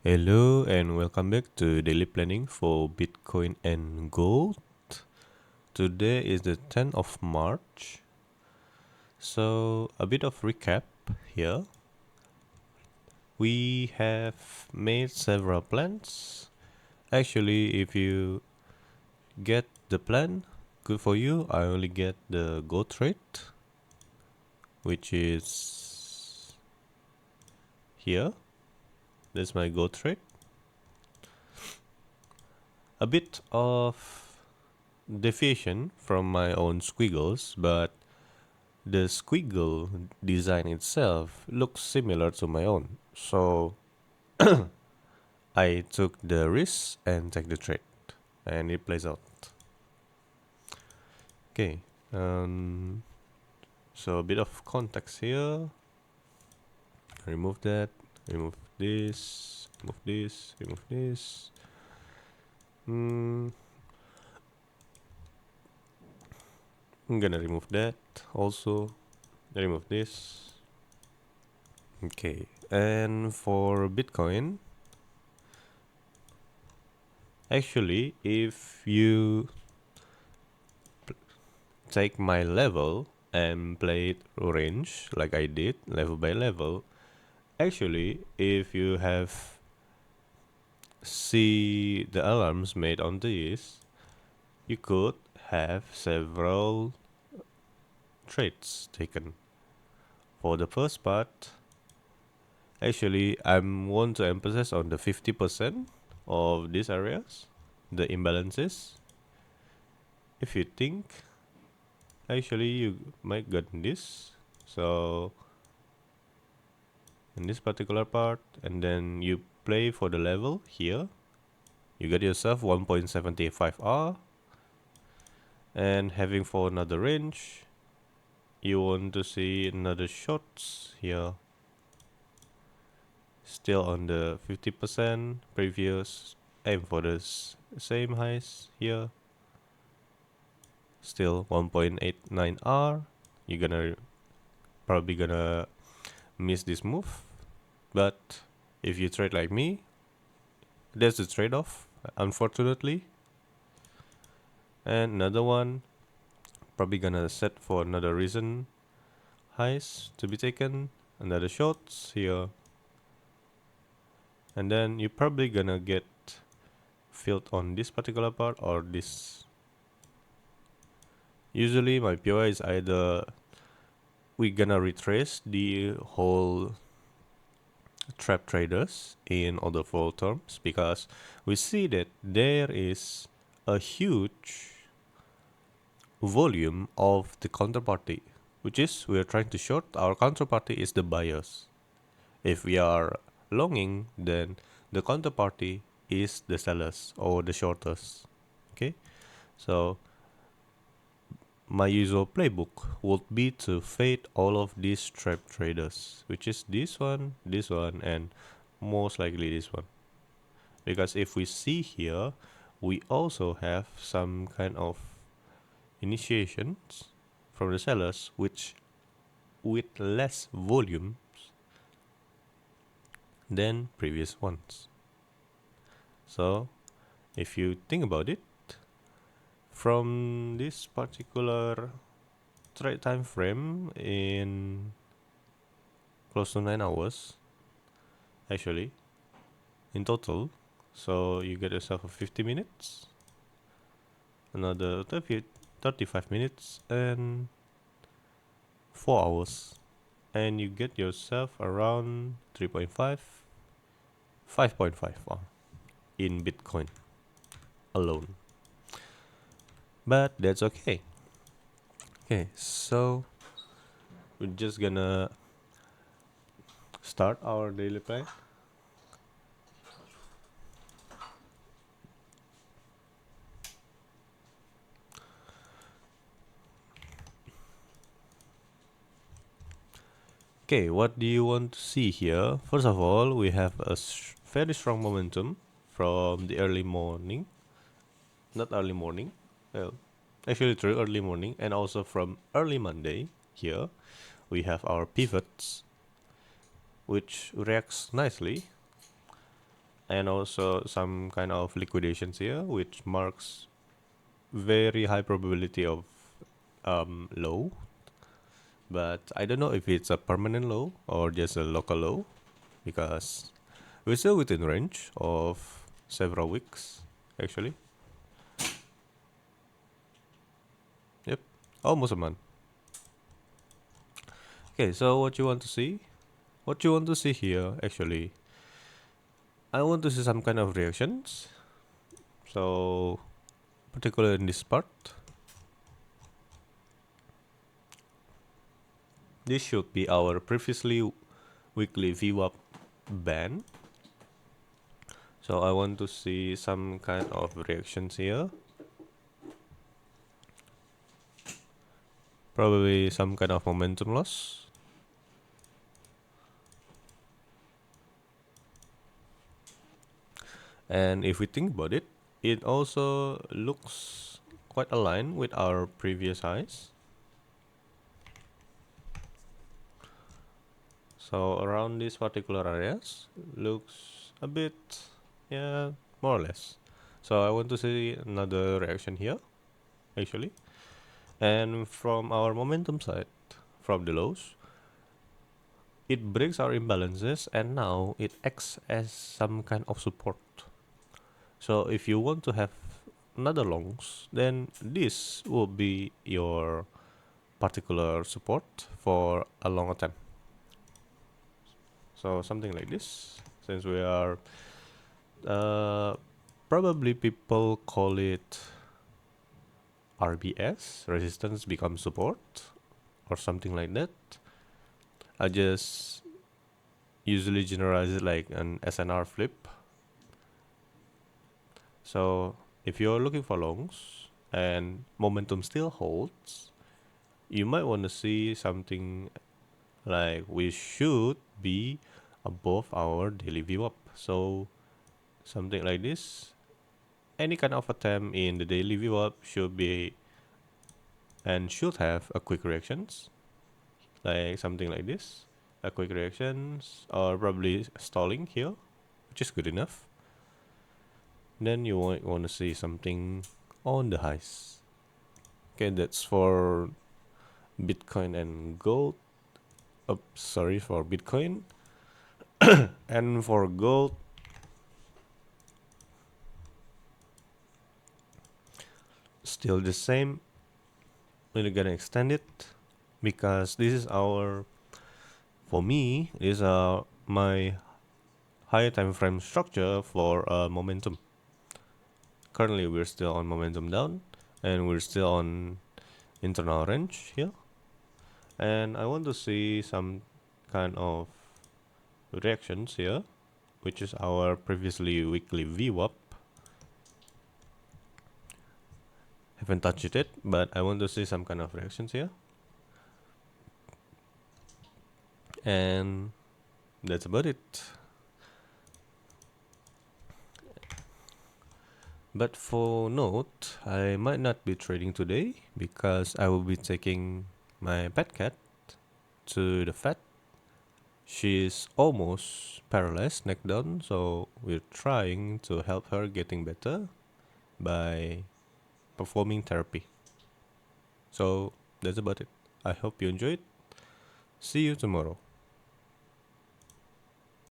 Hello and welcome back to daily planning for Bitcoin and gold. Today is the 10th of March. So, a bit of recap here. We have made several plans. Actually, if you get the plan, good for you. I only get the gold trade, which is here. That's my gold trade. A bit of deviation from my own squiggles, but the squiggle design itself looks similar to my own, so I took the risk and take the trade, and it plays out. Okay, so a bit of context here. Remove that, remove this, remove this, remove this. I'm gonna remove that also. Remove this. Okay, and for Bitcoin, actually, if you take my level and play it range like I did, level by level, actually, if you have see the alarms made on this, you could have several trades taken. For the first part, actually, I want to emphasize on the 50% of these areas, the imbalances. If you think, actually, you might get this. So, in this particular part, and then you play for the level here. You get yourself 1.75 R, and having for another range, you want to see another shots here. Still on the 50% previous, aim for the same highs here. Still 1.89 R. You're probably gonna miss this move, but if you trade like me, that's the trade-off, unfortunately. And another one, probably gonna set for another reason highs to be taken, another shots here, and then you're probably gonna get filled on this particular part or this. Usually my POI is either we're gonna retrace the whole trap traders in other full terms, because we see that there is a huge volume of the counterparty, which is we are trying to short. Our counterparty is the buyers. If we are longing, then the counterparty is the sellers or the shorters. Okay, so my usual playbook would be to fade all of these trap traders, which is this one, and most likely this one. Because if we see here, we also have some kind of initiations from the sellers, which with less volumes than previous ones. So if you think about it, from this particular trade time frame in close to 9 hours, actually, in total, so you get yourself a 50 minutes, another 35 minutes, and 4 hours, and you get yourself around 3.5, 5.5 in Bitcoin alone. But that's okay. Okay, so we're just gonna start our daily plan. Okay, what do you want to see here? First of all, we have a very strong momentum from the early morning. Not early morning, well, actually through early morning, and also from early Monday here. We have our pivots, which reacts nicely. and also some kind of liquidations here, which marks very high probability of low, but I don't know if it's a permanent low or just a local low, because we're still within range of several weeks actually. Yep, almost a month. Okay, so what you want to see? What you want to see here actually, I want to see some kind of reactions. So particularly in this part, this should be our previously weekly VWAP band. So I want to see some kind of reactions here. Probably some kind of momentum loss. And if we think about it, it also looks quite aligned with our previous highs. So around these particular areas looks a bit, yeah, more or less. So I want to see another reaction here actually. And from our momentum side, from the lows, it breaks our imbalances and now it acts as some kind of support. So if you want to have another longs, then this will be your particular support for a longer time. So something like this, since we are probably people call it RBS, resistance becomes support, or something like that. I just usually generalize it like an SNR flip. So if you're looking for longs and momentum still holds, you might want to see something like we should be above our daily VWAP. So something like this, any kind of attempt in the daily VWAP should be and should have a quick reactions, like something like this, a quick reactions or probably stalling here, which is good enough. Then you want to see something on the highs. Okay, that's for Bitcoin and gold. Oh, sorry, for Bitcoin. And for gold, still the same. We're gonna extend it because this is our, for me, is my higher time frame structure for momentum. Currently, we're still on momentum down, and we're still on internal range here. And I want to see some kind of reactions here, which is our previously weekly VWAP. Haven't touched it, but I want to see some kind of reactions here. And that's about it. But for note, I might not be trading today because I will be taking my pet cat to the vet. She's almost paralyzed, neck down, so we're trying to help her getting better by performing therapy. So that's about it. I hope you enjoyed. See you tomorrow.